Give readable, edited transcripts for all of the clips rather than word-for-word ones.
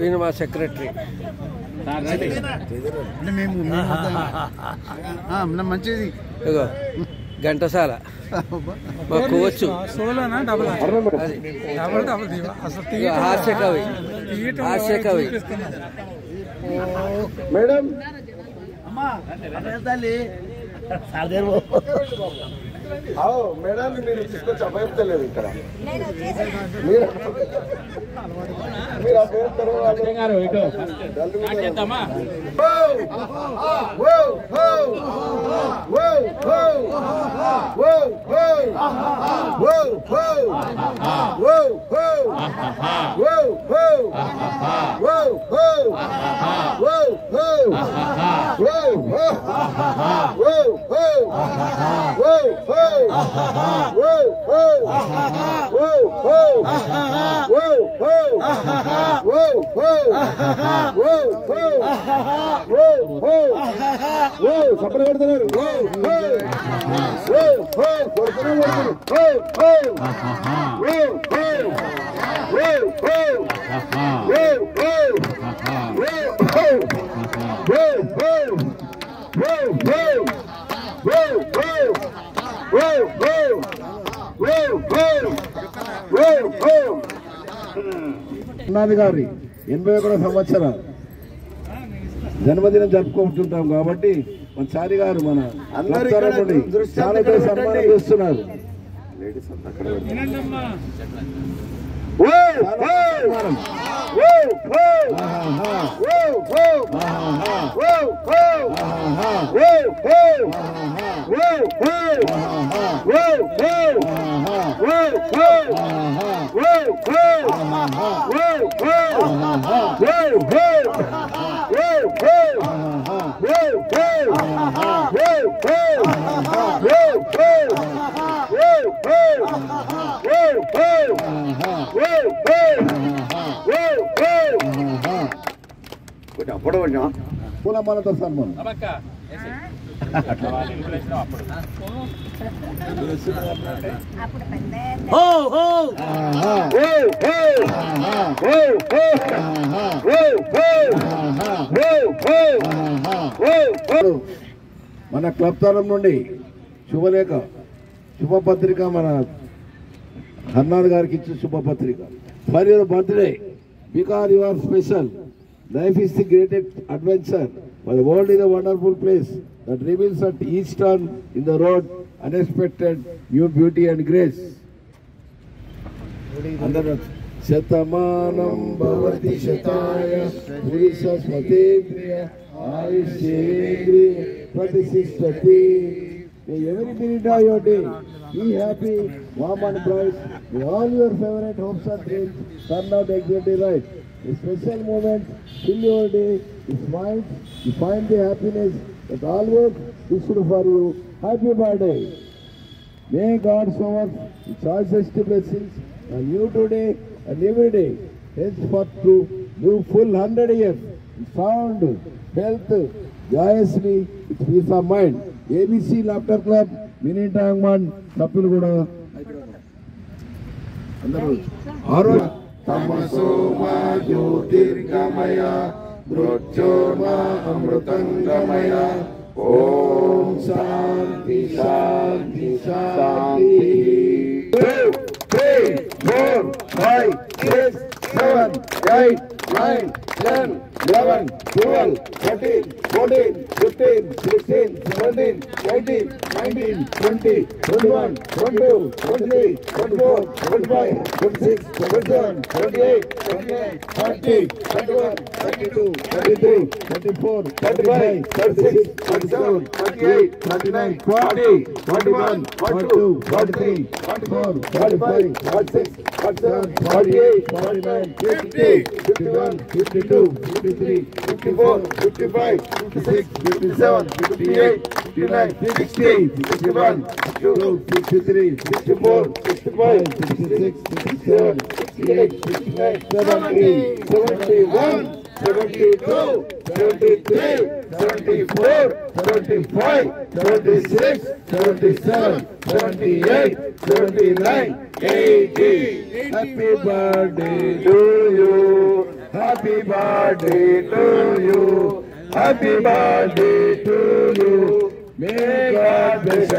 ఈయన మా సెక్రటరీ. మంచిది ఇగో ఘంటసాల మా కోచ్, హాస్య కవి, హాస్య కవి. మేడం మేడం మీరు తీసుకొచ్చి అభయలేదు ఇక్కడ మీరు సపరేట్ పెడుతున్నారు. అన్నాది గారి 81వ సంవత్సరం జన్మదినం జరుపుకుంటుంటాం కాబట్టి మన చారి గారు మన చాలా సన్మానం చేస్తున్నారు. పూలమాలతో సన్మానం. మన క్లబ్ తరం నుండి శుభలేఖ శుభపత్రిక మన హర్నాథ్ గారికి ఇచ్చిన శుభపత్రిక. For your birthday, because you are special, life is the greatest adventure, but the world is a wonderful place that reveals at each turn in the road unexpected new beauty and grace. Andara Shatamanam Bhavati Shataya Purisha Swatepriya Ayushevendriya Pratishtati. May every minute of your day be happy, warm and bright. May all your favorite hopes and dreams turn out exactly right. A special moment, fill your day, you find the happiness that always wished for you. Happy birthday! May God shower the choicest blessings on you today and every day, henceforth to live full 100 years, in sound, health, joyously, with peace of mind. ABC Laughter Club, Mini Tangman, Sapilguda, Hyderabad. Tamasoma Jyotirgamaya Mrutyoma Amrutangamaya Om Shanti Shanti Shanti. 2, 3, 4, 5, 6, 7, 8, 9, 10, 11, 12, 13, 14, 15, 16, 17, 18, 19, 20, 21, 22, 23, 24, 25, 26, 27, 28, 29, 30, 31, 32, 33, 34, 35, 36, 37, 38, 39, 40, 41, 42, 43, 44, 45, 46, 47, 48, 49, 50, 51, 52, 53, 54, 55, 56, 57, 58, 59, 60, 61, 62, 63, 64, 65, 66, 67, 68, 69, 70, 71, 72, 73, 74, 75, 76, 77, 78, 79, 80. Happy birthday to you. Happy birthday to you. Happy birthday to you. May God bless you.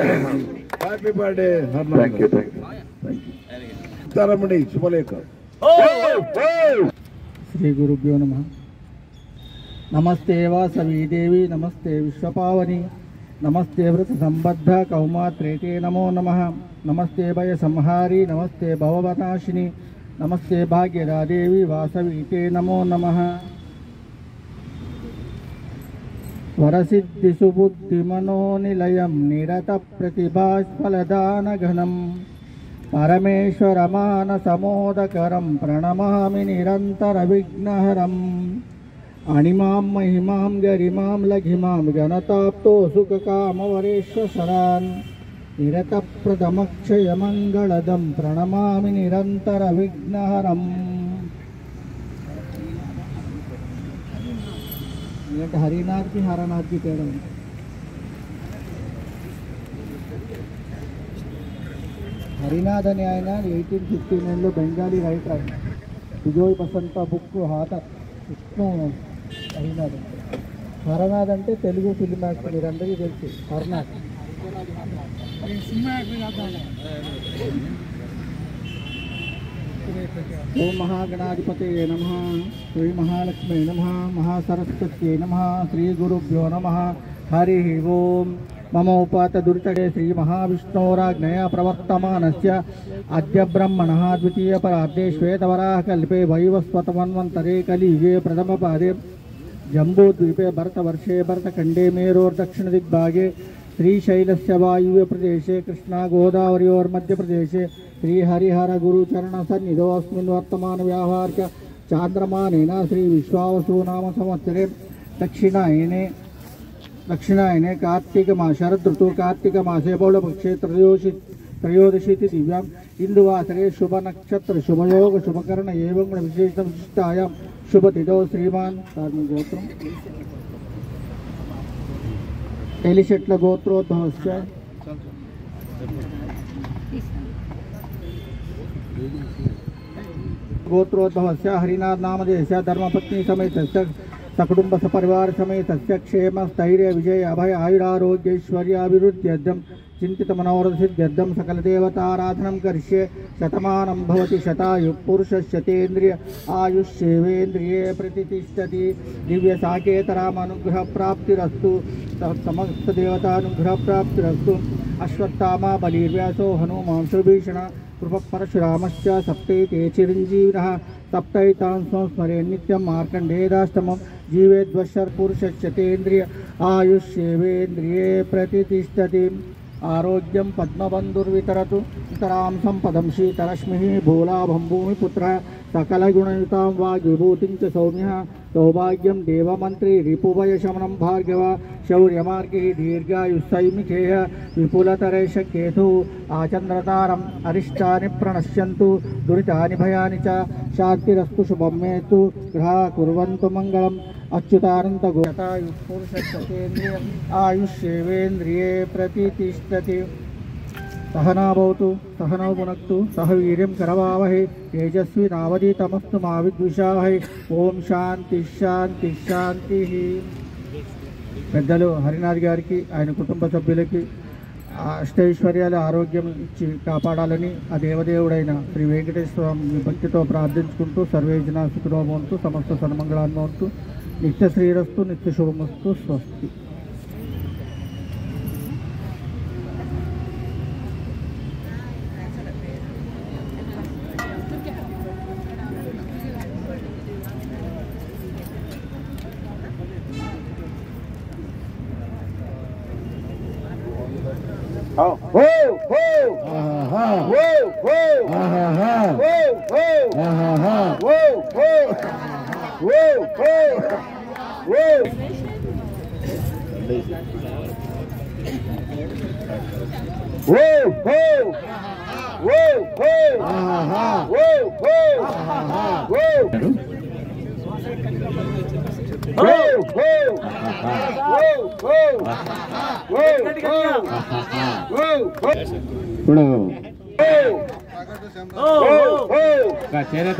Happy birthday. Thank you. Thank you. Taramani Shubhalekha. Shri गुरुभ्यो नमः। नमस्ते वासवी देवी, नमस्ते विश्वपावनी, नमस्ते व्रत संबद्ध कौमात्रेते नमो नमः। नमस्ते भय संहारी, नमस्ते भववनाशिनी, नमस्ते भाग्यदा देवी वासवी ते नमो नमः। वरसिद्धि सुबुद्धिमनो निलयं निरत प्रतिभास्फलदान घनं परमेश्वरमानसमोदकरं प्रणमामि निरन्तर विघ्नहरम्। अणिमां महिमां गरिमां लघिमां गणताप्तो सुखकामवरेश्वरान् निरतप्रदमक्षयमङ्गलदं प्रणमामि निरन्तर विघ्नहरम्। हरिनाथ की हरनाथ की तेरा हरिनाथ अने आयन 1859 बंगाली राइटर विजय बसंत बुक हाथ विष्णु हरिनाथ हरनाथ అంటే తెలుగు ఫిల్మ్ యాక్టర్ మీరందరికీ తెలుసు హరనాథ్ ओम महागणाधिपतये नमः। श्री महालक्ष्मी नमः। महासरस्वत्यै नमः। श्री गुरुभ्यो नमः। हरि ओम। मम उपात दुर्तटे श्री महाविष्णोराज्ञया प्रवर्तमानस्य अद्य ब्रह्मणः द्वितीय परार्धे श्वेतवराह कल्पे वैवस्वतमन्वन्तरे कलियुगे प्रथमपादे जम्बूद्वीपे भरतवर्षे भरतखण्डे मेरोर्दक्षिणदिग्भागे श्रीशैलस्य वायुव्य प्रदेशे कृष्णा गोदावरीयोर्मध्यप्रदेशे श्रीहरिहर गुरुचरण सन्निधोऽस्मिन् वर्तमान व्यावहारिक चान्द्रमानेन श्री विश्वावसु नाम संवत्सरे दक्षिणायने कार्तिक मास शरद ऋतु कार्तिक मासे बौलपक्षे त्रयोदशी दिव्यां इंदुवासरे शुभ नक्षत्र शुभयोग शुभकर्ण एवं विशेष विशिष्टायां शुभतिथौ श्रीमान गोत्रम एलिशेट्ल गोत्रोद्भवस्य गोत्रोद्भवस्य हरिनाथ नामधेयस्य धर्मपत्नी समेतस्य सकुटुंब सपरिवार समेतस्य क्षेम स्थैर्य विजय अभय आयुरारोग्यैश्वर्याभिवृद्ध्यर्थं चिन्तितमनोरथसिद्ध्यर्थं सकलदेवताराधनं करिष्ये। शतमानं भवति शतायुः पुरुषशतेन्द्रिय आयुष्येवेन्द्रिये प्रतिष्ठति। दिव्यसाकेतरामनुग्रहप्राप्तिरस्तु समस्तदेवतानुग्रहप्राप्तिरस्तु। अश्वत्थामा बलिर्व्यासो हनुमान् सुभीषण कृपपरशुरामश्च सप्तैते चिरञ्जीविनः सप्तैतान् संस्मरे नित्यं मार्कण्डेयाष्टमं जीवेद्वशर्पुरुषशतेन्द्रिय आयुष्येवेन्द्रिये प्रतिष्ठति। आरोग्यं पद्मबन्धुर्वितरतु इतरां सम्पदं शीतरश्मिः भूलाभं भूमिपुत्रः सकलगुणयुतां वाग्विभूतिं च सौम्यः सौभाग्यं देवमन्त्री रिपुभयशमनं भार्गव शौर्यमार्गे दीर्घायुस्सैमिकेय विपुलतरेशकेतु आचन्द्रतारम् अरिष्टानि प्रणश्यन्तु दुरितानि भयानि च शान्तिरस्तु शुभं मेतु गृहा कुर्वन्तु मङ्गलम्। अच्युतानंत गोतायुष्पुरुषशतेन्द्रिय आयुष्येवेन्द्रिये प्रतिष्ठति। सहना भवतु सहनौ भुनक्तु सह वीर्यं करवावहै तेजस्वी नावधीतमस्तु मा विद्विषावहै। ओम शांति शांति शांति। పెద్దలు హరినాథ్ గారికి ఆయన కుటుంబ సభ్యులకి అష్టైశ్వర్యాల ఆరోగ్యం ఇచ్చి కాపాడాలని ఆ దేవదేవుడైన శ్రీ వెంకటేశ్వర స్వామి భక్తితో ప్రార్థించుకుంటూ సర్వే జనా సుఖినో భవంతు సమస్త సన్మంగళాన్ని భవంతు నిత్య శ్రీరస్తు నిత్య శుభమస్తు స్వస్తి। Ho ho ho aha ho ho aha ho ho aha ho ho ho ho ho ho ho ho ho aha ho ho aha ho చేనేత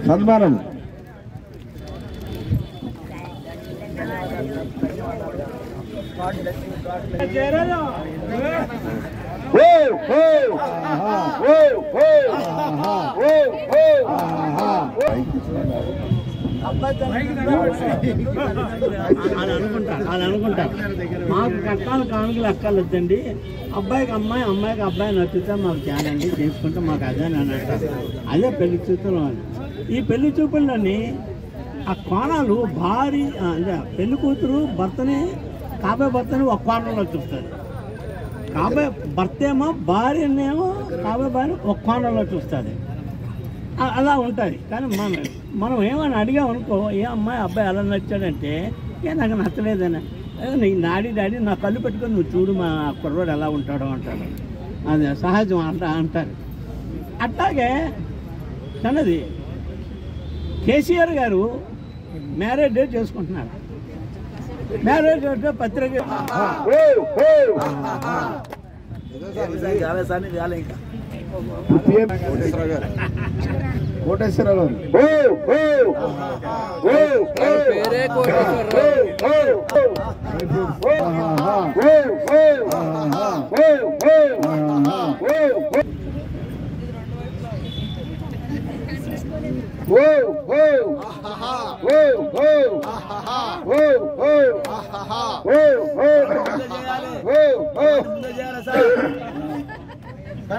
సన్మానం అలా అనుకుంటా మాకు కట్టాలు కానుకలు అక్కర్లేదండి. అబ్బాయికి అమ్మాయి, అమ్మాయికి అబ్బాయి నచ్చితే మాకు తేనండి, చేసుకుంటే మాకు అదే అని అంటారు. అదే పెళ్లి చూపులు అని. ఈ పెళ్లి చూపుల్లోని ఆ కోణాలు భారీ అంటే పెళ్లి కూతురు భర్తని, కాబోయే భర్తని ఒక కోణంలో చూస్తుంది. కాబోయే భర్త ఏమో భార్యనేమో కాబోయే భార్య ఒక కోణంలో చూస్తుంది. అలా ఉంటుంది. కానీ మనం ఏమని అడిగామనుకో, ఏ అమ్మాయి అబ్బాయి అలా నచ్చాడంటే, నాకు నచ్చలేదని, నీకు డాడీ నా కళ్ళు పెట్టుకొని నువ్వు చూడు మా కుర్రోడు ఎలా ఉంటాడో అంటాడు. అది సహజం అంటారు. అట్లాగే తనది కేసీఆర్ గారు మ్యారేజ్ డే చేసుకుంటున్నారు. మ్యారేజ్ డే పత్రిక కోటేశ్వరరావు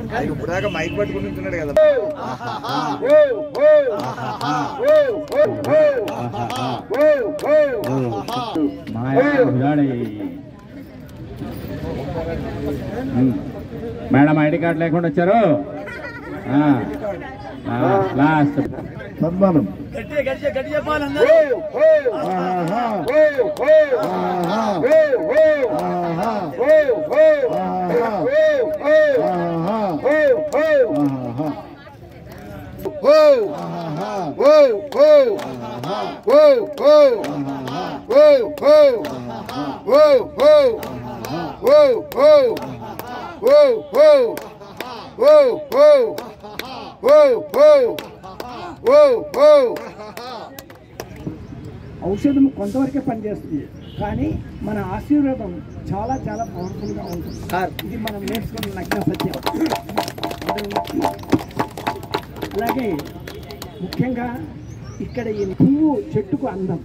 పేరే ఇప్పుడు దాకా మైక్ పట్టుకుని ఉంటున్నాడు కదా. మేడం ఐడి కార్డు లేకుండా వచ్చారు. లాస్ట్ సన్మానం ఔషధం కొంతవరకే పనిచేస్తుంది, కానీ మన ఆశీర్వాదం చాలా చాలా పవర్ఫుల్గా ఉంటుంది. ఇది మనం నేర్చుకున్న నగ్న సత్యం. అలాగే ముఖ్యంగా ఇక్కడ ఈ పువ్వు చెట్టుకు అందం,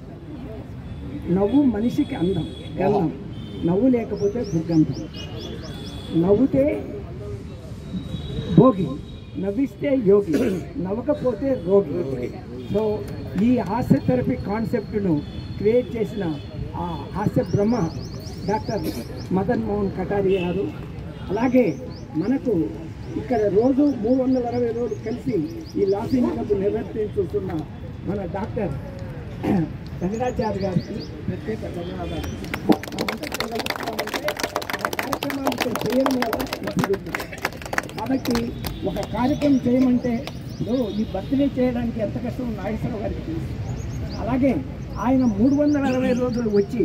నవ్వు మనిషికి అందం, గంధం. నవ్వు లేకపోతే దుర్గంధం. నవ్వుతే భోగి, నవ్విస్తే యోగి, నవ్వకపోతే రోగి. సో ఈ హాస్య థెరపీ కాన్సెప్ట్ను క్రియేట్ చేసిన ఆ హాస్య బ్రహ్మ డాక్టర్ మదన్ మోహన్ కటారి గారు. అలాగే మనకు ఇక్కడ రోజు 360 రోజులు కలిసి ఈ లాఫింగ్ క్లబ్ నిర్వర్తించుతున్న మన డాక్టర్ వెంకటాచార్య గారికి ప్రత్యేక ధన్యవాదాలు. ఇక్కడ చేయడం వల్ల జరుగుతుంది. కాబట్టి ఒక కార్యక్రమం చేయమంటే ఈ బర్త్డే చేయడానికి ఎంత కష్టం నాగేశ్వరరావు గారికి తెలుసు. అలాగే ఆయన 360 రోజులు వచ్చి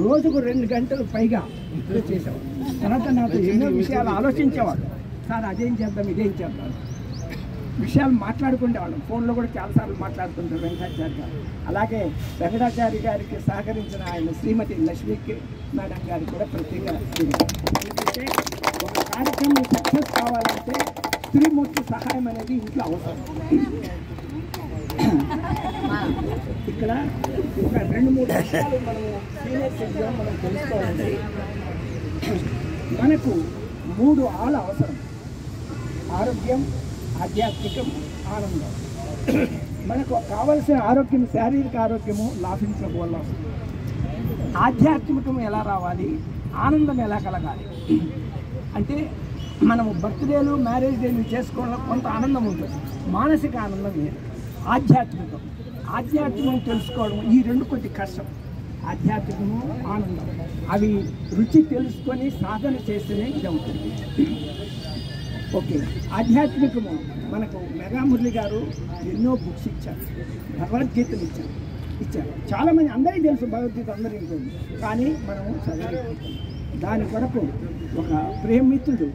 రోజుకు 2 గంటలు పైగా ఇక్కడ చేసేవాడు. తర్వాత నాకు ఎన్నో విషయాలు ఆలోచించేవాడు. సార్ అదేం చేద్దాం ఇదేం చేద్దాం విషయాలు మాట్లాడుకునేవాళ్ళం. ఫోన్లో కూడా చాలాసార్లు మాట్లాడుతుంటారు వెంకటాచారి గారు. అలాగే వెంకటాచారి గారికి సహకరించిన ఆయన శ్రీమతి లక్ష్మీ మేడం గారికి కూడా ప్రత్యేక ఎందుకంటే ఒక కార్యక్రమం సక్సెస్ కావాలంటే స్త్రీమూర్తి సహాయం అనేది ఇంట్లో అవసరం. ఇక్కడ ఒక 2-3 విషయాలు మనము సీనియర్ సిటిజన్ మనం తెలుసుకోవాలంటే మనకు 3 ఆలు అవసరం: ఆరోగ్యం, ఆధ్యాత్మికం, ఆనందం. మనకు కావలసిన ఆరోగ్యం, శారీరక ఆరోగ్యము లాభించడం వల్ల వస్తుంది. ఆధ్యాత్మికం ఎలా రావాలి, ఆనందం ఎలా కలగాలి అంటే మనము బర్త్డేలు, మ్యారేజ్ డేలు చేసుకోవడం కొంత ఆనందం ఉంటుంది, మానసిక ఆనందం లేదు. ఆధ్యాత్మికం తెలుసుకోవడం ఈ 2 కొద్ది కష్టం. ఆధ్యాత్మికము, ఆనందం అవి రుచి తెలుసుకొని సాధన చేస్తేనే ఇది అవుతుంది. ఓకే, ఆధ్యాత్మికము మనకు మెగామురళి గారు ఎన్నో బుక్స్ ఇచ్చారు, భగవద్గీతలు ఇచ్చారు. చాలామంది అందరికీ తెలుసు భగవద్గీత, అందరికీ తెలుసు, కానీ మనము చదవలేదు. దాని కొరకు ఒక ప్రేమితుడు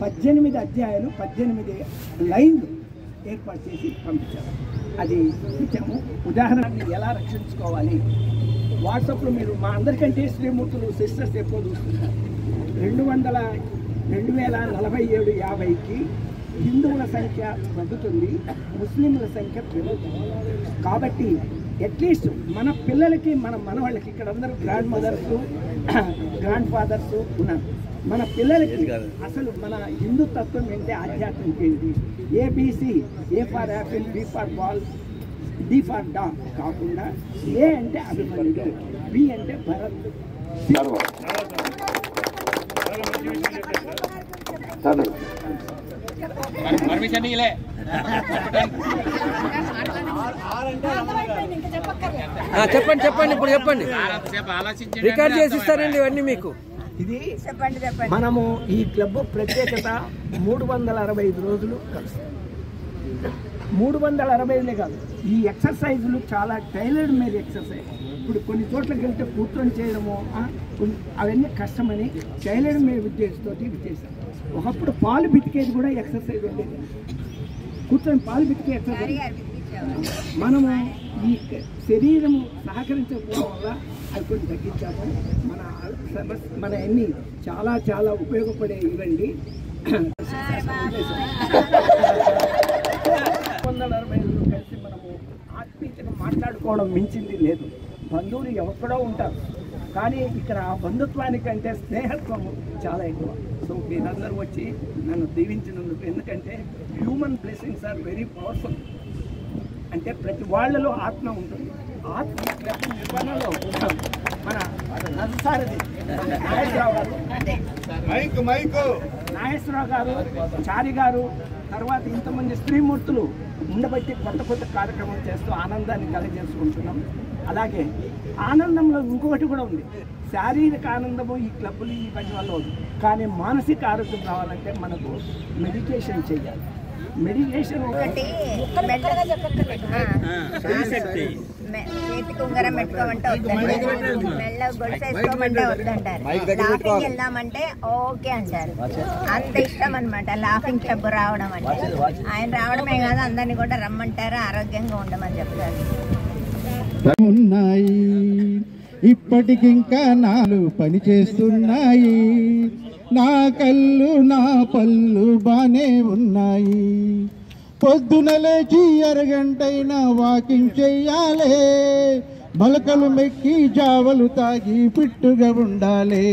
18 అధ్యాయాలు 18 లైన్లు ఏర్పాటు చేసి పంపించారు. అది ఇచ్చాము. ఉదాహరణని ఎలా రక్షించుకోవాలి వాట్సాప్లో మీరు మా అందరికంటే శ్రీమూర్తులు సిస్టర్స్ ఎక్కువ చూస్తున్నారు. 2047-50కి హిందువుల సంఖ్య తగ్గుతుంది, ముస్లింల సంఖ్య పెరుగుతుంది. కాబట్టి అట్లీస్ట్ మన పిల్లలకి, మన మనవాళ్ళకి, ఇక్కడ అందరూ గ్రాండ్ మదర్స్, గ్రాండ్ ఫాదర్స్ ఉన్నారు. మన పిల్లలకి అసలు మన హిందూ తత్వం ఏంటి, ఆధ్యాత్మిక ఏంటి, A B C, A for apple, B for ball, D for dog కాకుండా ఏ అంటే అభిమన్యుడు, బి అంటే భరత్. చెప్పండి ఇప్పుడు చెప్పండి, రికార్డ్ చేసి ఇస్తారండి ఇవన్నీ మీకు. ఇది మనము ఈ క్లబ్ ప్రత్యేకత 365 రోజులు కలుస్తాం. 365 కాదు, ఈ ఎక్సర్సైజులు చాలా టైలర్డ్ మీద ఎక్సర్సైజ్. ఇప్పుడు కొన్ని చోట్లకి వెళ్తే కూర్చొని చేయడము అవన్నీ కష్టమని టైలర్డ్ మీద విద్యతోటి చేస్తాం. ఒకప్పుడు పాలు బితికేది కూడా ఎక్సర్సైజ్ ఉండేది, కూర్చొని పాలు బితికే ఎక్సర్సైజ్. మనము ఈ శరీరము సహకరించకపోవడం వల్ల అవి కొన్ని తగ్గించాము. మన అన్ని చాలా చాలా ఉపయోగపడే ఇవ్వండి. 160 కలిసి మనము ఆత్మీయతను మాట్లాడుకోవడం మించింది లేదు. బంధువులు ఎక్కడో ఉంటారు, కానీ ఇక్కడ ఆ బంధుత్వానికంటే స్నేహత్వము చాలా ఎక్కువ. సో మీరందరూ వచ్చి నన్ను దీవించినందుకు, ఎందుకంటే human blessings are very powerful. అంటే ప్రతి వాళ్ళలో ఆత్మ ఉంటుంది. ఆత్మ నిర్వహణలో మన నరసారథి నాగేశ్వరరావు గారు, చారి గారు, తర్వాత ఇంతమంది స్త్రీమూర్తులు ఉండబట్టి కొత్త కొత్త కార్యక్రమం చేస్తూ ఆనందాన్ని కలగజేసుకుంటున్నాం. అలాగే ఆనందంలో ఇంకొకటి కూడా ఉంది, శారీరక ఆనందము ఈ క్లబ్బులు ఈ పని వల్ల ఉంది, కానీ మానసిక ఆరోగ్యం రావాలంటే మనకు మెడిటేషన్ చేయాలి. మెడిటేషన్ ఒకటి చేతికి ఉంగరం పెట్టుకోమంటే వద్దంటారు, మెల్ల గొలుసేసుకోమంటే వద్దంటారు, లాఫింగ్ వెళ్దామంటే ఓకే అంటారు. అంత ఇష్టం అనమాట లాఫింగ్ క్లబ్ రావడం అంటే. ఆయన రావడమే కాదు, అందరినీ కూడా రమ్మంటారు, ఆరోగ్యంగా ఉండమని చెప్తారు. ఉన్నాయి ఇప్పటికింకా నాలు పని చేస్తున్నాయి, నా కళ్ళు నా పళ్ళు బానే ఉన్నాయి. పొద్దున లేచి అరగంటైనా వాకింగ్ చెయ్యాలే, మొలకలు మెక్కి జావలు తాగి పిట్టుగా ఉండాలి.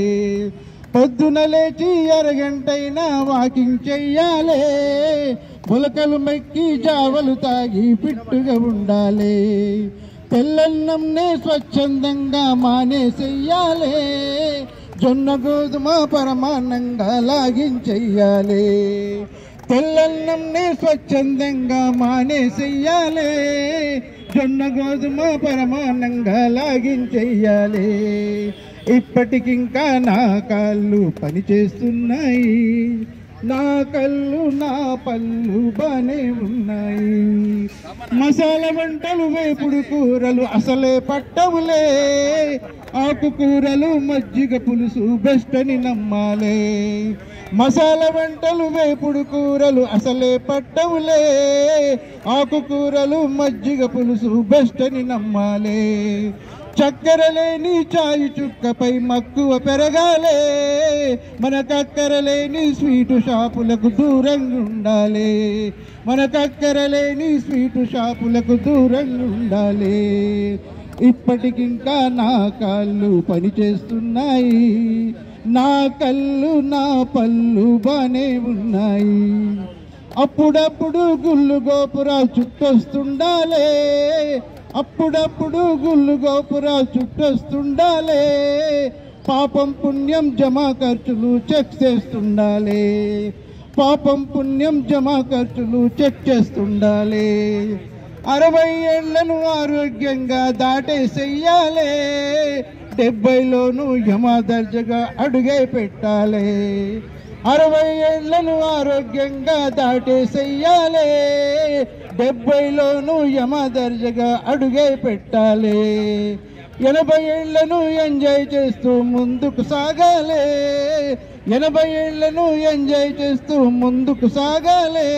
పొద్దున లేచి అరగంటైనా వాకింగ్ చెయ్యాలే, మొలకలు మెక్కి జావలు తాగి పిట్టుగా ఉండాలి. తెల్లన్నంనే స్వచ్ఛందంగా మానేసెయ్యాలే, జొన్న గోధుమ పరమాన్నంగా లాగించెయ్యాలి. తెల్లన్నంనే స్వచ్ఛందంగా మానేసెయ్యాలి, జొన్న గోధుమ పరమాన్నంగా లాగించెయ్యాలి. ఇప్పటికింకా నా కాళ్ళు పనిచేస్తున్నాయి, నా కళ్ళు నా పళ్ళు బానే ఉన్నాయి. మసాలా వంటలు వేపుడు కూరలు అసలే పట్టవులే, ఆకుకూరలు మజ్జిగ పులుసు బెస్ట్ అని నమ్మాలే. మసాలా వంటలు వేపుడు కూరలు అసలే పట్టవులే, ఆకుకూరలు మజ్జిగ పులుసు బెస్ట్ అని నమ్మాలే. చక్కెర లేని చాయి చుక్కపై మక్కువ పెరగాలే, మన కక్కర లేని స్వీటు షాపులకు దూరంగా ఉండాలి, మన కక్కర లేని స్వీటు షాపులకు దూరంగా ఉండాలి. ఇప్పటికింకా నా కాళ్ళు పనిచేస్తున్నాయి, నా కళ్ళు నా పళ్ళు బానే ఉన్నాయి. అప్పుడప్పుడు గుళ్ళు గోపురాలు చుట్టొస్తుండాలే, అప్పుడప్పుడు గుళ్ళు గోపురాలు చుట్టొస్తుండాలే. పాపం పుణ్యం జమా ఖర్చులు చెక్ చేస్తుండాలి, పాపం పుణ్యం జమా ఖర్చులు చెక్ చేస్తుండాలి. 60 ఏళ్లను ఆరోగ్యంగా దాటేసేయాలే, 70లోనూ యమదర్జగా అడుగే పెట్టాలి. 60 ఏళ్లను ఆరోగ్యంగా దాటేసేయాలే, 70లోనూ యమదర్జగా అడుగే పెట్టాలి. 80 ఏళ్లను ఎంజాయ్ చేస్తూ ముందుకు సాగాలే, 80 ఏళ్లను ఎంజాయ్ చేస్తూ ముందుకు సాగాలే.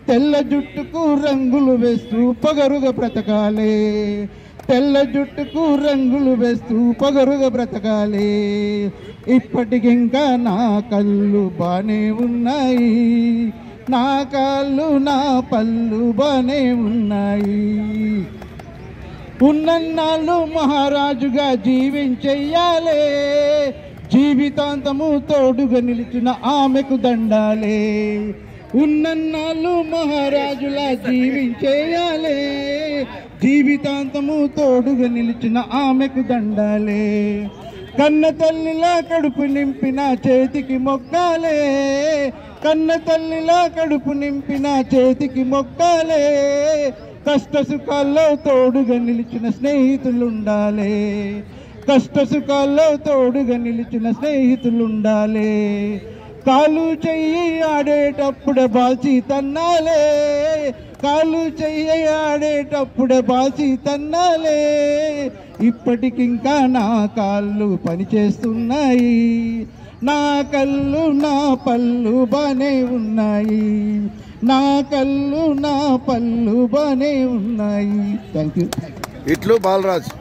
తెల్ల జుట్టుకు రంగులు వేస్తూ పొగరుగా బ్రతకాలే, తెల్ల జుట్టుకు రంగులు వేస్తూ పొగరుగా బ్రతకాలే. ఇప్పటికింకా నా కళ్ళు బానే ఉన్నాయి, నా కాళ్ళు నా పళ్ళు బానే ఉన్నాయి. ఉన్నన్నాళ్ళు మహారాజుగా జీవించెయ్యాలే, జీవితాంతము తోడుగా నిలిచిన ఆమెకు దండాలే. ఉన్నన్నాళ్ళు మహారాజులా జీవించేయాలే, జీవితాంతము తోడుగా నిలిచిన ఆమెకు దండాలే. కన్న తల్లిలా కడుపు నింపిన చేతికి మొక్కాలే, కన్న తల్లిలా కడుపు నింపిన చేతికి మొక్కాలే. కష్ట సుఖాల్లో తోడుగా నిలిచిన స్నేహితులుండాలే, కష్ట సుఖాల్లో తోడుగా నిలిచిన స్నేహితులుండాలే. కాలు చెయ్యి ఆడేటప్పుడే బాల్చి తన్నాలే, కాలు చెయ్యి ఆడేటప్పుడే బాల్చి తన్నాలే. ఇప్పటికింకా నా కాళ్ళు పనిచేస్తున్నాయి, నా కళ్ళు నా పళ్ళు బానే ఉన్నాయి, నా కళ్ళు నా పళ్ళు బానే ఉన్నాయి. Thank you. ఇట్లు బాలరాజ్.